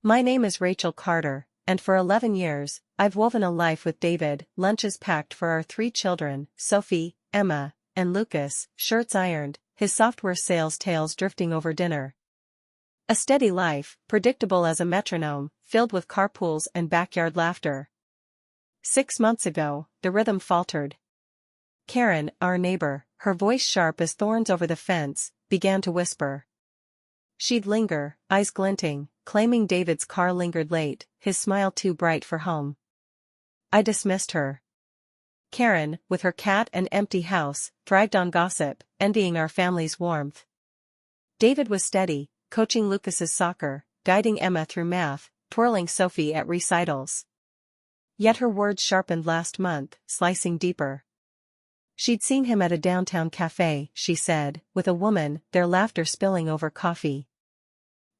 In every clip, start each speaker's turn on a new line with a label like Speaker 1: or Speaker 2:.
Speaker 1: My name is Rachel Carter, and for 11 years, I've woven a life with David, lunches packed for our 3 children, Sophie, Emma, and Lucas, shirts ironed, his software sales tales drifting over dinner. A steady life, predictable as a metronome, filled with carpools and backyard laughter. 6 months ago, the rhythm faltered. Karen, our neighbor, her voice sharp as thorns over the fence, began to whisper. She'd linger, eyes glinting, claiming David's car lingered late, his smile too bright for home. I dismissed her. Karen, with her cat and empty house, thrived on gossip, envying our family's warmth. David was steady, coaching Lucas's soccer, guiding Emma through math, twirling Sophie at recitals. Yet her words sharpened last month, slicing deeper. She'd seen him at a downtown cafe, she said, with a woman, their laughter spilling over coffee.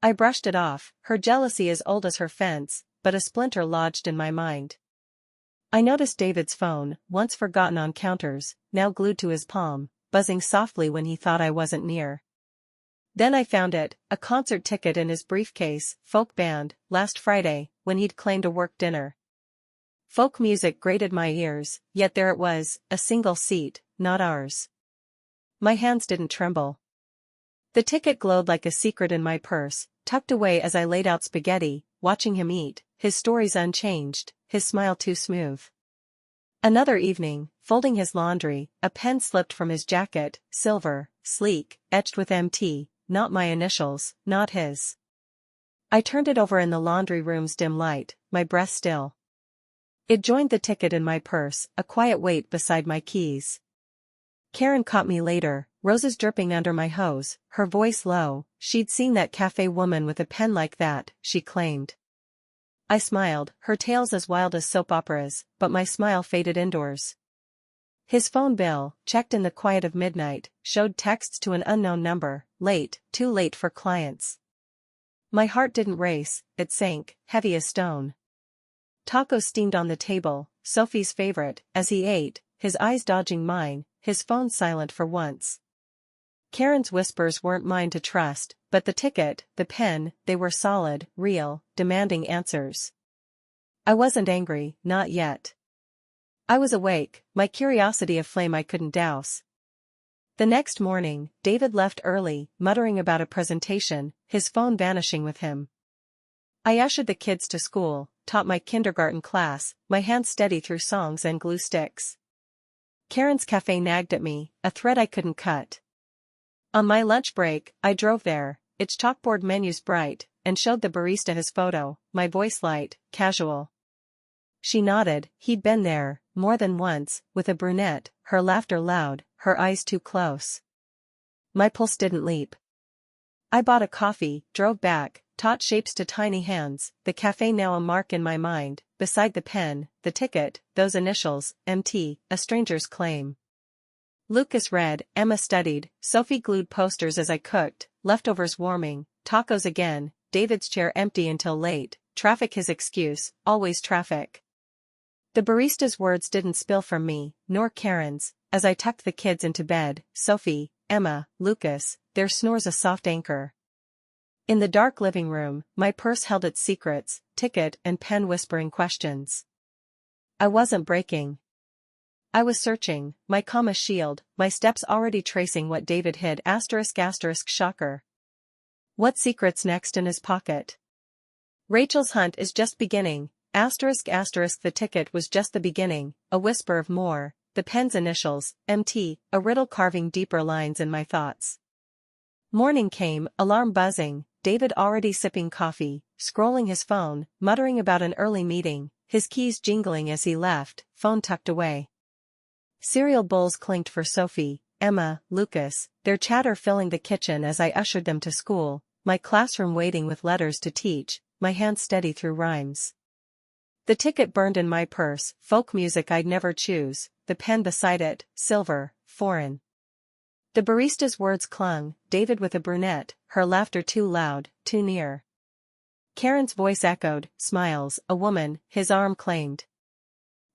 Speaker 1: I brushed it off, her jealousy as old as her fence, but a splinter lodged in my mind. I noticed David's phone, once forgotten on counters, now glued to his palm, buzzing softly when he thought I wasn't near. Then I found it, a concert ticket in his briefcase, folk band, last Friday, when he'd claimed a work dinner. Folk music grated my ears, yet there it was, a single seat, not ours. My hands didn't tremble. The ticket glowed like a secret in my purse, tucked away as I laid out spaghetti, watching him eat, his stories unchanged, his smile too smooth. Another evening, folding his laundry, a pen slipped from his jacket, silver, sleek, etched with MT, not my initials, not his. I turned it over in the laundry room's dim light, my breath still. It joined the ticket in my purse, a quiet weight beside my keys. Karen caught me later, roses dripping under my hose, her voice low. She'd seen that cafe woman with a pen like that, she claimed. I smiled, her tales as wild as soap operas, but my smile faded indoors. His phone bill, checked in the quiet of midnight, showed texts to an unknown number, late, too late for clients. My heart didn't race, it sank, heavy as stone. Tacos steamed on the table, Sophie's favorite, as he ate, his eyes dodging mine, his phone silent for once. Karen's whispers weren't mine to trust, but the ticket, the pen, they were solid, real, demanding answers. I wasn't angry, not yet. I was awake, my curiosity a flame I couldn't douse. The next morning, David left early, muttering about a presentation, his phone vanishing with him. I ushered the kids to school, taught my kindergarten class, my hands steady through songs and glue sticks. Karen's cafe nagged at me, a thread I couldn't cut. On my lunch break, I drove there, its chalkboard menus bright, and showed the barista his photo, my voice light, casual. She nodded, he'd been there, more than once, with a brunette, her laughter loud, her eyes too close. My pulse didn't leap. I bought a coffee, drove back, taught shapes to tiny hands, the cafe now a mark in my mind, beside the pen, the ticket, those initials, MT, a stranger's claim. Lucas read, Emma studied, Sophie glued posters as I cooked, leftovers warming, tacos again, David's chair empty until late, traffic his excuse, always traffic. The barista's words didn't spill from me, nor Karen's, as I tucked the kids into bed, Sophie, Emma, Lucas, their snores a soft anchor. In the dark living room, my purse held its secrets, ticket and pen whispering questions. I wasn't breaking. I was searching, my comma shield, my steps already tracing what David hid *** shocker. What secret's next in his pocket? Rachel's hunt is just beginning, ***, the ticket was just the beginning, a whisper of more, the pen's initials, MT, a riddle carving deeper lines in my thoughts. Morning came, alarm buzzing, David already sipping coffee, scrolling his phone, muttering about an early meeting, his keys jingling as he left, phone tucked away. Cereal bowls clinked for Sophie, Emma, Lucas, their chatter filling the kitchen as I ushered them to school, my classroom waiting with letters to teach, my hands steady through rhymes. The ticket burned in my purse, folk music I'd never choose, the pen beside it, silver, foreign. The barista's words clung, David with a brunette, her laughter too loud, too near. Karen's voice echoed, smiles, a woman, his arm claimed.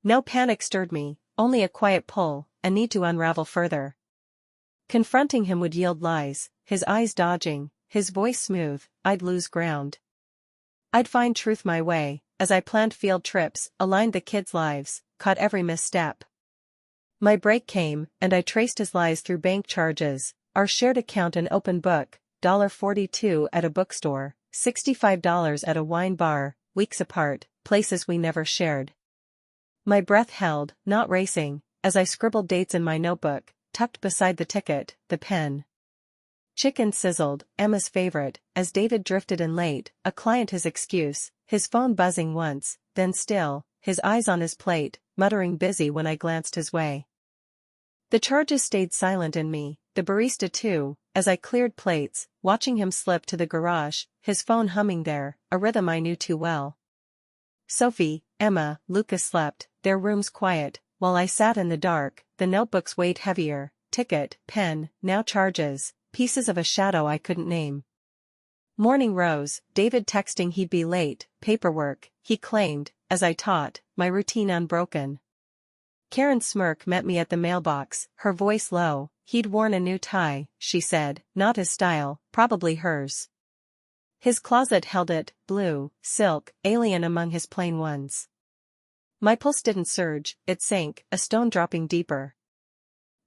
Speaker 1: No panic stirred me, only a quiet pull, a need to unravel further. Confronting him would yield lies, his eyes dodging, his voice smooth, I'd lose ground. I'd find truth my way, as I planned field trips, aligned the kids' lives, caught every misstep. My break came, and I traced his lies through bank charges, our shared account and open book, $42 at a bookstore, $65 at a wine bar, weeks apart, places we never shared. My breath held, not racing, as I scribbled dates in my notebook, tucked beside the ticket, the pen. Chicken sizzled, Emma's favorite, as David drifted in late, a client his excuse, his phone buzzing once, then still, his eyes on his plate, muttering busy when I glanced his way. The charges stayed silent in me, the barista too, as I cleared plates, watching him slip to the garage, his phone humming there, a rhythm I knew too well. Sophie, Emma, Lucas slept, their rooms quiet, while I sat in the dark, the notebooks weighed heavier, ticket, pen, now charges, pieces of a shadow I couldn't name. Morning rose, David texting he'd be late, paperwork, he claimed, as I taught, my routine unbroken. Karen's smirk met me at the mailbox, her voice low, he'd worn a new tie, she said, not his style, probably hers. His closet held it, blue, silk, alien among his plain ones. My pulse didn't surge, it sank, a stone dropping deeper.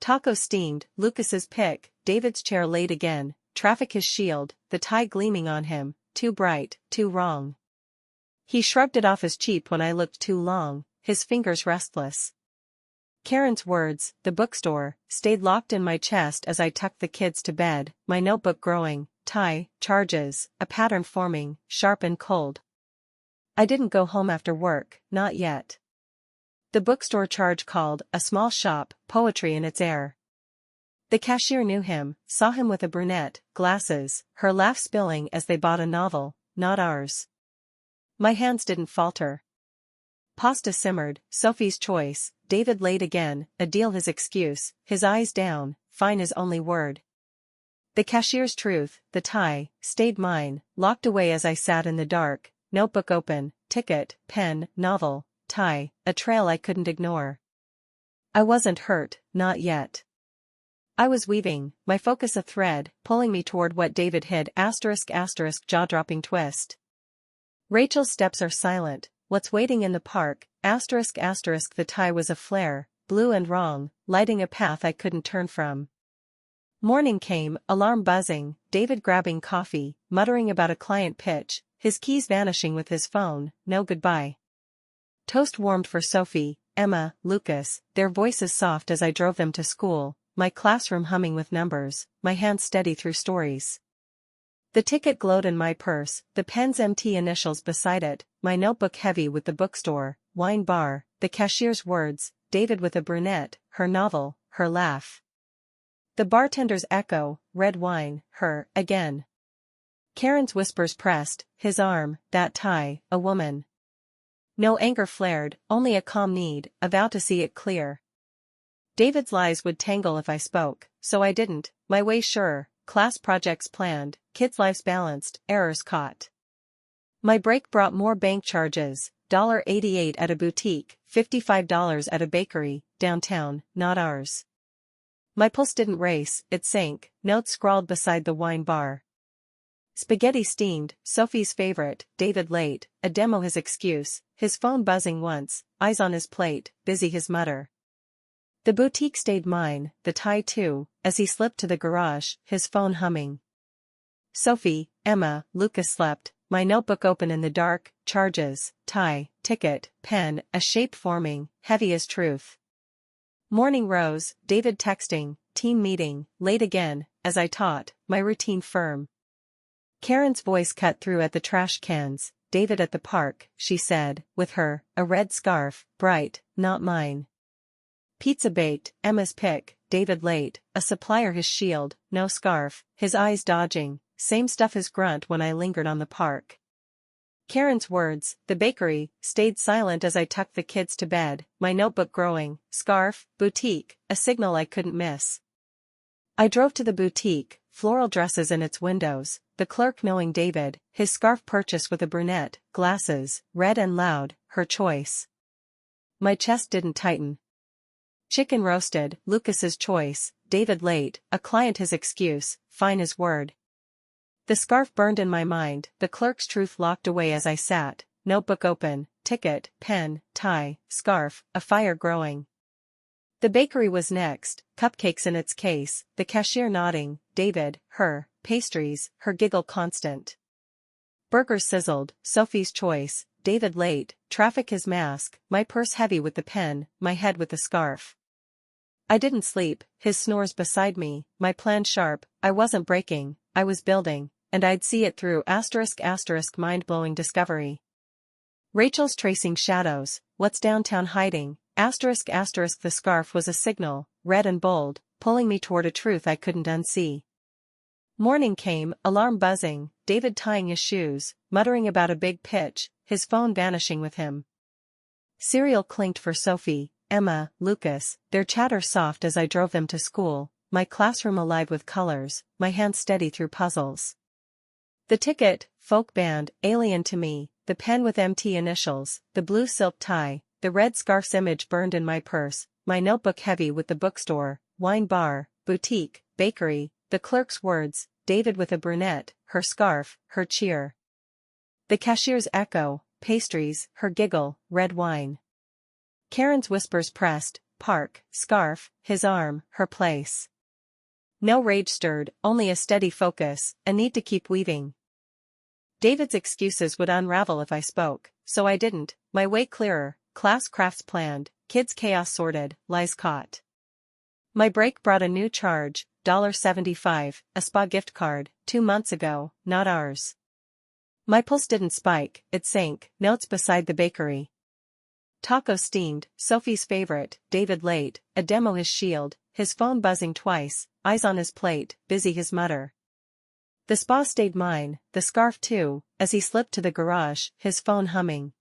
Speaker 1: Taco steamed, Lucas's pick, David's chair laid again, traffic his shield, the tie gleaming on him, too bright, too wrong. He shrugged it off as cheap when I looked too long, his fingers restless. Karen's words, the bookstore, stayed locked in my chest as I tucked the kids to bed, my notebook growing, tie, charges, a pattern forming, sharp and cold. I didn't go home after work, not yet. The bookstore charge called, a small shop, poetry in its air. The cashier knew him, saw him with a brunette, glasses, her laugh spilling as they bought a novel, not ours. My hands didn't falter. Pasta simmered, Sophie's choice, David late again, a deal his excuse, his eyes down, fine his only word. The cashier's truth, the tie, stayed mine, locked away as I sat in the dark, notebook open, ticket, pen, novel, tie, a trail I couldn't ignore. I wasn't hurt, not yet. I was weaving, my focus a thread, pulling me toward what David hid, jaw-dropping twist. Rachel's steps are silent, what's waiting in the park, the tie was a flare, blue and wrong, lighting a path I couldn't turn from. Morning came, alarm buzzing, David grabbing coffee, muttering about a client pitch, his keys vanishing with his phone, no goodbye. Toast warmed for Sophie, Emma, Lucas, their voices soft as I drove them to school, my classroom humming with numbers, my hands steady through stories. The ticket glowed in my purse, the pen's empty initials beside it, my notebook heavy with the bookstore, wine bar, the cashier's words, David with a brunette, her novel, her laugh. The bartender's echo, red wine, her, again. Karen's whispers pressed, his arm, that tie, a woman. No anger flared, only a calm need, a vow to see it clear. David's lies would tangle if I spoke, so I didn't, my way sure, class projects planned, kids' lives balanced, errors caught. My break brought more bank charges, $88 at a boutique, $55 at a bakery, downtown, not ours. My pulse didn't race, it sank, notes scrawled beside the wine bar. Spaghetti steamed, Sophie's favorite, David late, a demo his excuse, his phone buzzing once, eyes on his plate, busy his mutter. The boutique stayed mine, the tie too, as he slipped to the garage, his phone humming. Sophie, Emma, Lucas slept, my notebook open in the dark, charges, tie, ticket, pen, a shape forming, heavy as truth. Morning rose, David texting, team meeting, late again, as I taught, my routine firm. Karen's voice cut through at the trash cans, David at the park, she said, with her, a red scarf, bright, not mine. Pizza baked, Emma's pick, David late, a supplier his shield, no scarf, his eyes dodging, same stuff as grunt when I lingered on the park. Karen's words, the bakery, stayed silent as I tucked the kids to bed, my notebook growing, scarf, boutique, a signal I couldn't miss. I drove to the boutique, floral dresses in its windows, the clerk knowing David, his scarf purchased with a brunette, glasses, red and loud, her choice. My chest didn't tighten. Chicken roasted, Lucas's choice, David late, a client his excuse, fine his word. The scarf burned in my mind, the clerk's truth locked away as I sat, notebook open, ticket, pen, tie, scarf, a fire growing. The bakery was next, cupcakes in its case, the cashier nodding, David, her, pastries, her giggle constant. Burgers sizzled, Sophie's choice, David late, traffic his mask, my purse heavy with the pen, my head with the scarf. I didn't sleep, his snores beside me, my plan sharp, I wasn't breaking, I was building, and I'd see it through *** mind-blowing discovery. Rachel's tracing shadows, what's downtown hiding, ***, the scarf was a signal, red and bold, pulling me toward a truth I couldn't unsee. Morning came, alarm buzzing, David tying his shoes, muttering about a big pitch, his phone vanishing with him. Cereal clinked for Sophie, Emma, Lucas, their chatter soft as I drove them to school, my classroom alive with colors, my hands steady through puzzles. The ticket, folk band, alien to me, the pen with MT initials, the blue silk tie, the red scarf's image burned in my purse, my notebook heavy with the bookstore, wine bar, boutique, bakery, the clerk's words, David with a brunette, her scarf, her cheer. The cashier's echo, pastries, her giggle, red wine. Karen's whispers pressed, park, scarf, his arm, her place. No rage stirred, only a steady focus, a need to keep weaving. David's excuses would unravel if I spoke, so I didn't, my way clearer, class crafts planned, kids chaos sorted, lies caught. My break brought a new charge, $75, a spa gift card, 2 months ago, not ours. My pulse didn't spike, it sank, notes beside the bakery. Taco steamed, Sophie's favorite, David late, a demo his shield, his phone buzzing twice, eyes on his plate, busy his mutter. The spa stayed mine, the scarf too, as he slipped to the garage, his phone humming.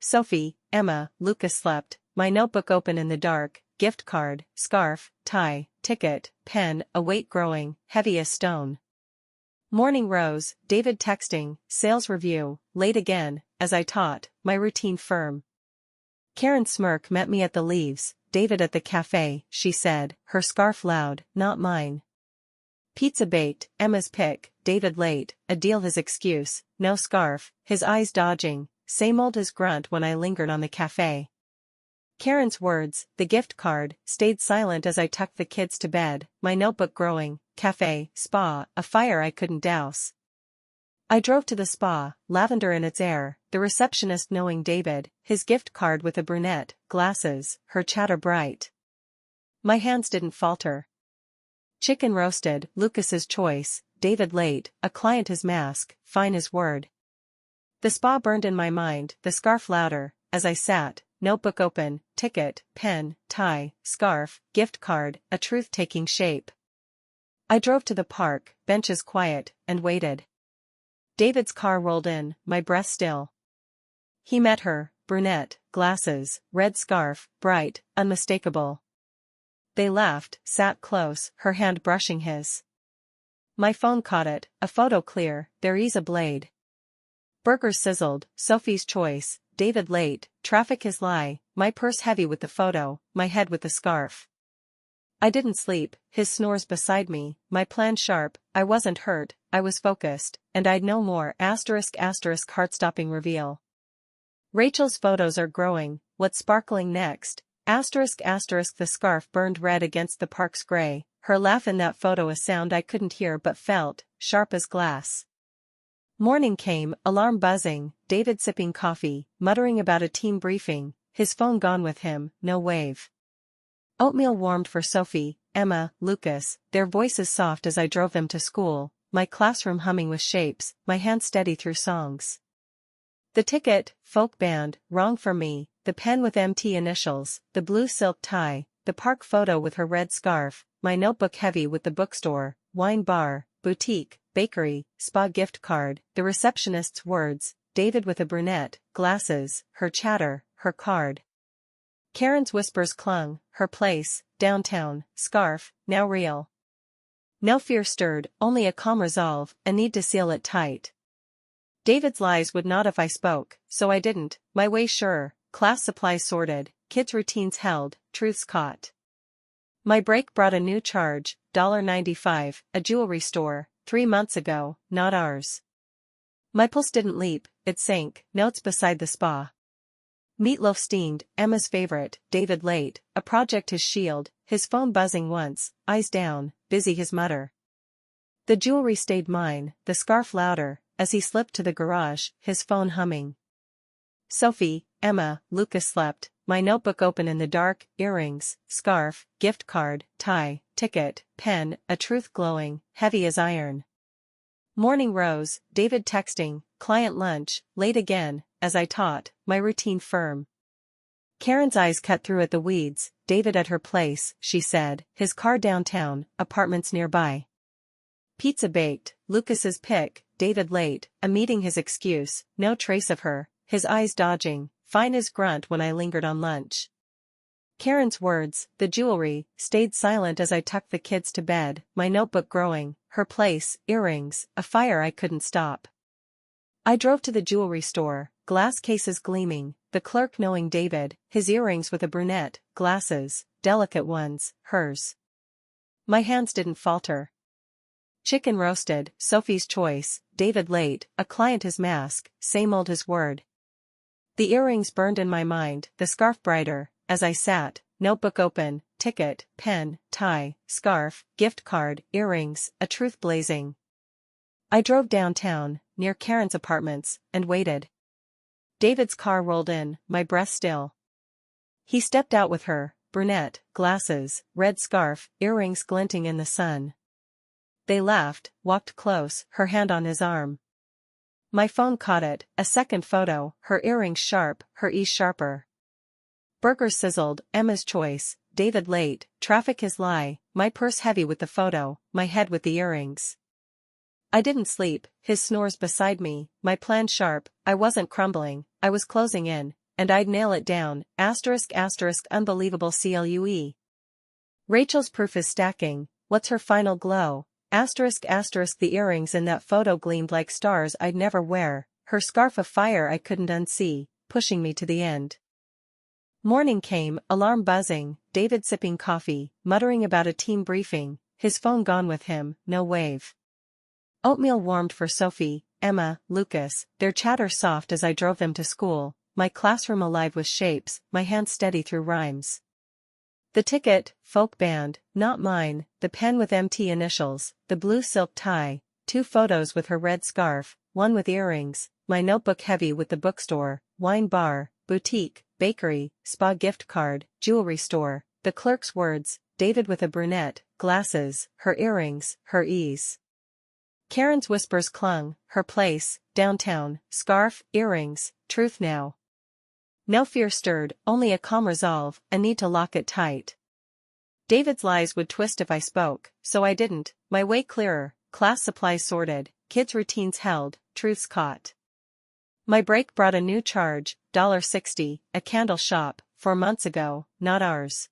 Speaker 1: Sophie, Emma, Lucas slept, my notebook open in the dark, gift card, scarf, tie, ticket, pen, a weight growing, heavy as stone. Morning rose, David texting, sales review, late again, as I taught, my routine firm. Karen's smirk met me at the leaves, David at the cafe, she said, her scarf loud, not mine. Pizza baked, Emma's pick, David late, a deal his excuse, no scarf, his eyes dodging, same old as grunt when I lingered on the cafe. Karen's words, the gift card, stayed silent as I tucked the kids to bed, my notebook growing, cafe, spa, a fire I couldn't douse. I drove to the spa, lavender in its air, the receptionist knowing David, his gift card with a brunette, glasses, her chatter bright. My hands didn't falter. Chicken roasted, Lucas's choice, David late, a client his mask, fine his word. The spa burned in my mind, the scarf louder, as I sat, notebook open, ticket, pen, tie, scarf, gift card, a truth taking shape. I drove to the park, benches quiet, and waited. David's car rolled in, my breath still. He met her, brunette, glasses, red scarf, bright, unmistakable. They laughed, sat close, her hand brushing his. My phone caught it, a photo clear, their ease a blade. Burgers sizzled, Sophie's choice, David late, traffic his lie, my purse heavy with the photo, my head with the scarf. I didn't sleep, his snores beside me, my plan sharp, I wasn't hurt, I was focused, and I'd know more ***, heart-stopping reveal. Rachel's photos are growing, what's sparkling next, ***, the scarf burned red against the park's gray, her laugh in that photo a sound I couldn't hear but felt, sharp as glass. Morning came, alarm buzzing, David sipping coffee, muttering about a team briefing, his phone gone with him, no wave. Oatmeal warmed for Sophie, Emma, Lucas, their voices soft as I drove them to school, my classroom humming with shapes, my hands steady through songs. The ticket, folk band, wrong for me, the pen with MT initials, the blue silk tie, the park photo with her red scarf, my notebook heavy with the bookstore, wine bar, boutique, bakery, spa gift card, the receptionist's words, David with a brunette, glasses, her chatter, her card. Karen's whispers clung, her place, downtown, scarf, now real. No fear stirred, only a calm resolve, a need to seal it tight. David's lies would not if I spoke, so I didn't, my way sure, class supplies sorted, kids' routines held, truths caught. My break brought a new charge, $95, a jewelry store, 3 months ago, not ours. My pulse didn't leap, it sank, notes beside the spa. Meatloaf steamed, Emma's favorite, David late, a project his shield, his phone buzzing once, eyes down, busy his mutter. The jewelry stayed mine, the scarf louder, as he slipped to the garage, his phone humming. Sophie, Emma, Lucas slept, my notebook open in the dark, earrings, scarf, gift card, tie, ticket, pen, a truth glowing, heavy as iron. Morning rose, David texting, client lunch, late again, as I taught, my routine firm. Karen's eyes cut through at the weeds, David at her place, she said, his car downtown, apartments nearby. Pizza baked, Lucas's pick, David late, a meeting his excuse, no trace of her, his eyes dodging, fine as grunt when I lingered on lunch. Karen's words, the jewelry, stayed silent as I tucked the kids to bed, my notebook growing, her place, earrings, a fire I couldn't stop. I drove to the jewelry store, glass cases gleaming, the clerk knowing David, his earrings with a brunette, glasses, delicate ones, hers. My hands didn't falter. Chicken roasted, Sophie's choice, David late, a client his mask, same old his word. The earrings burned in my mind, the scarf brighter, as I sat, notebook open, ticket, pen, tie, scarf, gift card, earrings, a truth blazing. I drove downtown, near Karen's apartments, and waited. David's car rolled in, my breath still. He stepped out with her, brunette, glasses, red scarf, earrings glinting in the sun. They laughed, walked close, her hand on his arm. My phone caught it, a second photo, her earrings sharp, her ease sharper. Burgers sizzled, Emma's choice, David late, traffic his lie, my purse heavy with the photo, my head with the earrings. I didn't sleep, his snores beside me, my plan sharp, I wasn't crumbling, I was closing in, and I'd nail it down, asterisk unbelievable CLUE. Rachel's proof is stacking, what's her final glow? Asterisk the earrings in that photo gleamed like stars I'd never wear, her scarf of fire I couldn't unsee, pushing me to the end. Morning came, alarm buzzing, David sipping coffee, muttering about a team briefing, his phone gone with him, no wave. Oatmeal warmed for Sophie, Emma, Lucas, their chatter soft as I drove them to school, my classroom alive with shapes, my hands steady through rhymes. The ticket, folk band, not mine, the pen with MT initials, the blue silk tie, 2 photos with her red scarf, 1 with earrings, my notebook heavy with the bookstore, wine bar, boutique, bakery, spa gift card, jewelry store, the clerk's words, David with a brunette, glasses, her earrings, her ease. Karen's whispers clung, her place, downtown, scarf, earrings, truth now. No fear stirred, only a calm resolve, a need to lock it tight. David's lies would twist if I spoke, so I didn't, my way clearer, class supplies sorted, kids' routines held, truths caught. My break brought a new charge, $60, a candle shop, 4 months ago, not ours.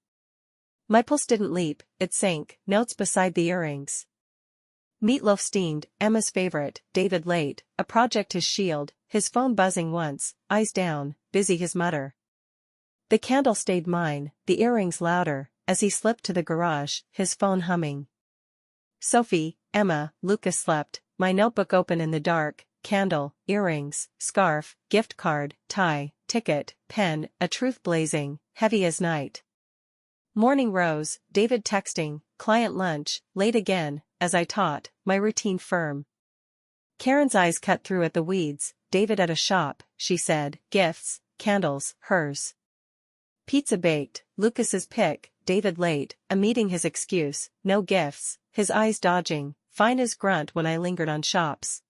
Speaker 1: My pulse didn't leap, it sank, notes beside the earrings. Meatloaf steamed, Emma's favorite, David late, a project his shield, his phone buzzing once, eyes down, busy his mutter. The candle stayed mine, the earrings louder, as he slipped to the garage, his phone humming. Sophie, Emma, Lucas slept, my notebook open in the dark, candle, earrings, scarf, gift card, tie, ticket, pen, a truth blazing, heavy as night. Morning rose, David texting, client lunch, late again, as I taught, my routine firm. Karen's eyes cut through at the weeds, David at a shop, she said, gifts, candles, hers. Pizza baked, Lucas's pick, David late, a meeting his excuse, no gifts, his eyes dodging, fine as grunt when I lingered on shops.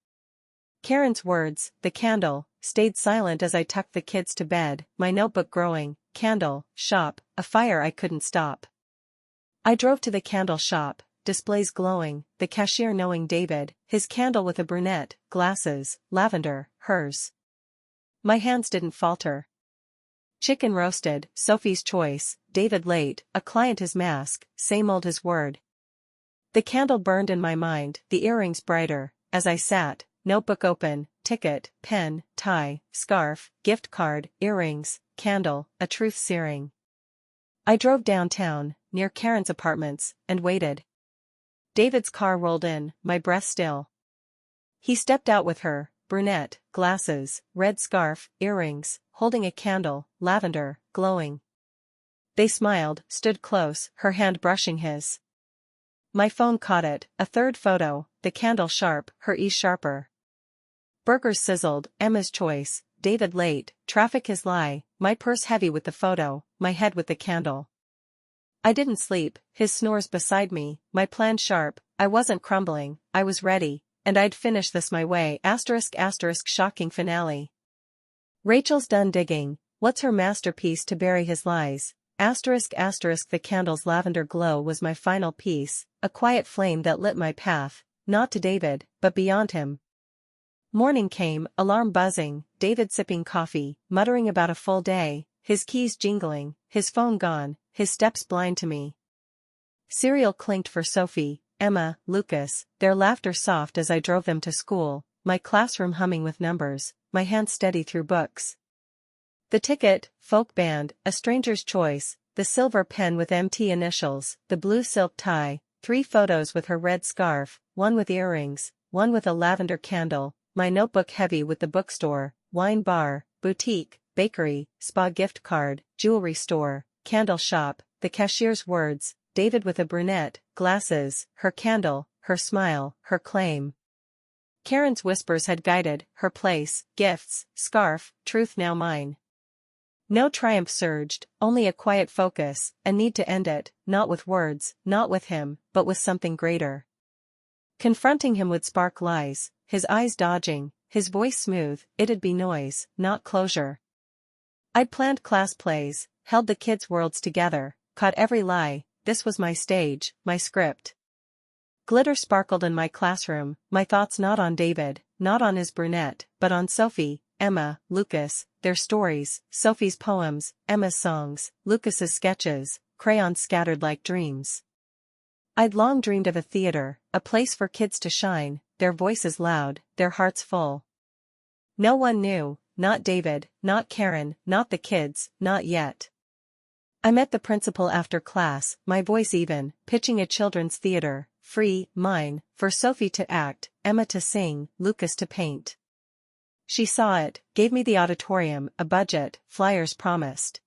Speaker 1: Karen's words, the candle, stayed silent as I tucked the kids to bed, my notebook growing, candle, shop, a fire I couldn't stop. I drove to the candle shop, displays glowing, the cashier knowing David, his candle with a brunette, glasses, lavender, hers. My hands didn't falter. Chicken roasted, Sophie's choice, David late, a client his mask, same old his word. The candle burned in my mind, the earrings brighter, as I sat, notebook open, ticket, pen, tie, scarf, gift card, earrings, candle, a truth searing. I drove downtown, near Karen's apartments, and waited. David's car rolled in, my breath still. He stepped out with her, brunette, glasses, red scarf, earrings, holding a candle, lavender, glowing. They smiled, stood close, her hand brushing his. My phone caught it, a third photo, the candle sharp, her ease sharper. Burgers sizzled, Emma's choice, David late, traffic his lie, my purse heavy with the photo, my head with the candle. I didn't sleep, his snores beside me, my plan sharp, I wasn't crumbling, I was ready, and I'd finish this my way. **** Shocking finale. Rachel's done digging, what's her masterpiece to bury his lies? **** The candle's lavender glow was my final piece, a quiet flame that lit my path, not to David, but beyond him. Morning came, alarm buzzing, David sipping coffee, muttering about a full day, his keys jingling, his phone gone, his steps blind to me. Cereal clinked for Sophie, Emma, Lucas, their laughter soft as I drove them to school, my classroom humming with numbers, my hand steady through books. The ticket, folk band, a stranger's choice, the silver pen with MT initials, the blue silk tie, 3 photos with her red scarf, one with earrings, one with a lavender candle, my notebook heavy with the bookstore, wine bar, boutique, bakery, spa gift card, jewelry store, candle shop, the cashier's words, David with a brunette, glasses, her candle, her smile, her claim. Karen's whispers had guided, her place, gifts, scarf, truth now mine. No triumph surged, only a quiet focus, a need to end it, not with words, not with him, but with something greater. Confronting him would spark lies, his eyes dodging, his voice smooth, it'd be noise, not closure. I'd planned class plays, held the kids' worlds together, caught every lie, this was my stage, my script. Glitter sparkled in my classroom, my thoughts not on David, not on his brunette, but on Sophie, Emma, Lucas, their stories, Sophie's poems, Emma's songs, Lucas's sketches, crayons scattered like dreams. I'd long dreamed of a theater, a place for kids to shine, their voices loud, their hearts full. No one knew, not David, not Karen, not the kids, not yet. I met the principal after class, my voice even, pitching a children's theater, free, mine, for Sophie to act, Emma to sing, Lucas to paint. She saw it, gave me the auditorium, a budget, flyers promised.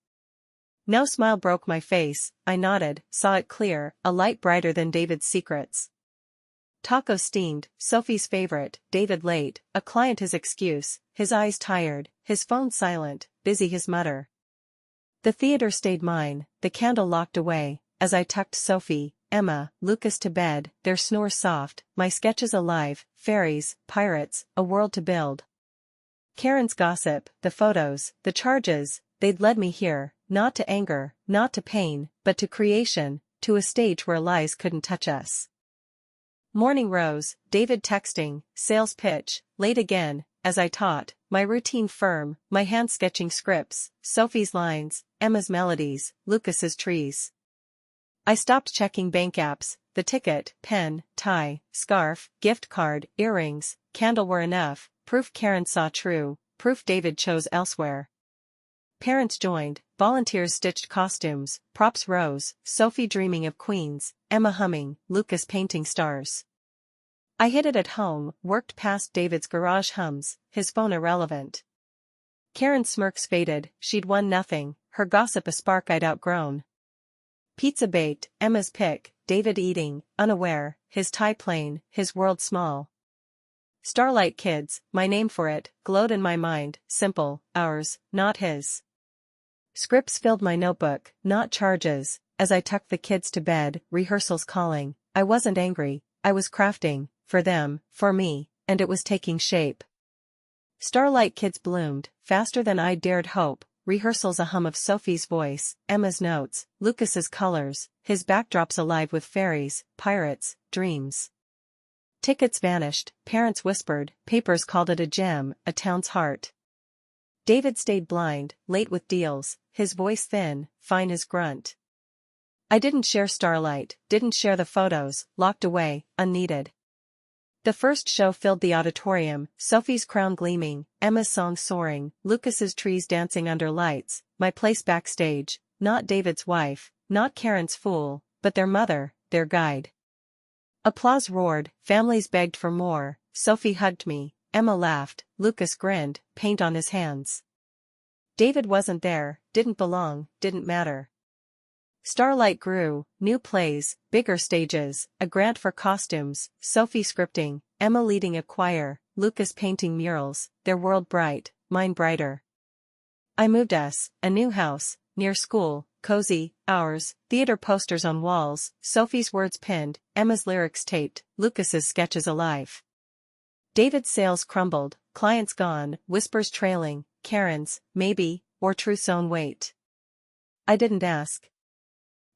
Speaker 1: No smile broke my face, I nodded, saw it clear, a light brighter than David's secrets. Tacos steamed, Sophie's favorite, David late, a client his excuse, his eyes tired, his phone silent, busy his mutter. The theater stayed mine, the candle locked away, as I tucked Sophie, Emma, Lucas to bed, their snores soft, my sketches alive, fairies, pirates, a world to build. Karen's gossip, the photos, the charges, they'd led me here, not to anger, not to pain, but to creation, to a stage where lies couldn't touch us. Morning rose, David texting, sales pitch, late again, as I taught, my routine firm, my hand sketching scripts, Sophie's lines, Emma's melodies, Lucas's trees. I stopped checking bank apps, the ticket, pen, tie, scarf, gift card, earrings, candle were enough, proof Karen saw true, proof David chose elsewhere. Parents joined, volunteers stitched costumes, props rose, Sophie dreaming of queens, Emma humming, Lucas painting stars. I hid it at home, worked past David's garage hums, his phone irrelevant. Karen's smirks faded, she'd won nothing, her gossip a spark I'd outgrown. Pizza baked, Emma's pick, David eating, unaware, his tie plain, his world small. Starlight Kids, my name for it, glowed in my mind, simple, ours, not his. Scripts filled my notebook, not charges, as I tucked the kids to bed, rehearsals calling, I wasn't angry, I was crafting, for them, for me, and it was taking shape. Starlight Kids bloomed, faster than I dared hope, rehearsals a hum of Sophie's voice, Emma's notes, Lucas's colors, his backdrops alive with fairies, pirates, dreams. Tickets vanished, parents whispered, papers called it a gem, a town's heart. David stayed blind, late with deals, his voice thin, fine as grunt. I didn't share Starlight, didn't share the photos, locked away, unneeded. The first show filled the auditorium, Sophie's crown gleaming, Emma's song soaring, Lucas's trees dancing under lights, my place backstage, not David's wife, not Karen's fool, but their mother, their guide. Applause roared, families begged for more, Sophie hugged me, Emma laughed, Lucas grinned, paint on his hands. David wasn't there, didn't belong, didn't matter. Starlight grew, new plays, bigger stages, a grant for costumes, Sophie scripting, Emma leading a choir, Lucas painting murals, their world bright, mine brighter. I moved us, a new house, near school, cozy, ours, theater posters on walls, Sophie's words pinned, Emma's lyrics taped, Lucas's sketches alive. David's sales crumbled, clients gone, whispers trailing, Karen's, maybe, or truth's own weight. I didn't ask.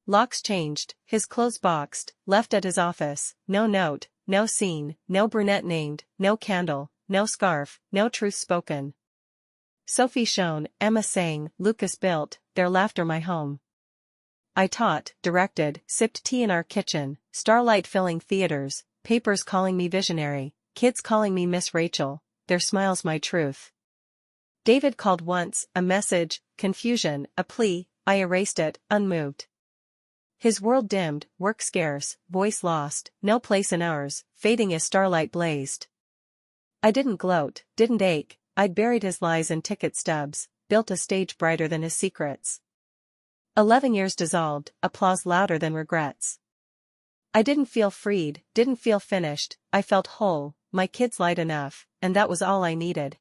Speaker 1: Locks changed, his clothes boxed, left at his office, no note, no scene, no brunette named, no candle, no scarf, no truth spoken. Sophie shone, Emma sang, Lucas built, their laughter my home. I taught, directed, sipped tea in our kitchen, starlight filling theaters, papers calling me visionary, kids calling me Miss Rachel, their smiles my truth. David called once, a message, confusion, a plea, I erased it, unmoved. His world dimmed, work scarce, voice lost, no place in ours, fading as starlight blazed. I didn't gloat, didn't ache, I'd buried his lies in ticket stubs, built a stage brighter than his secrets. 11 years dissolved, applause louder than regrets. I didn't feel freed, didn't feel finished, I felt whole, my kids light enough, and that was all I needed.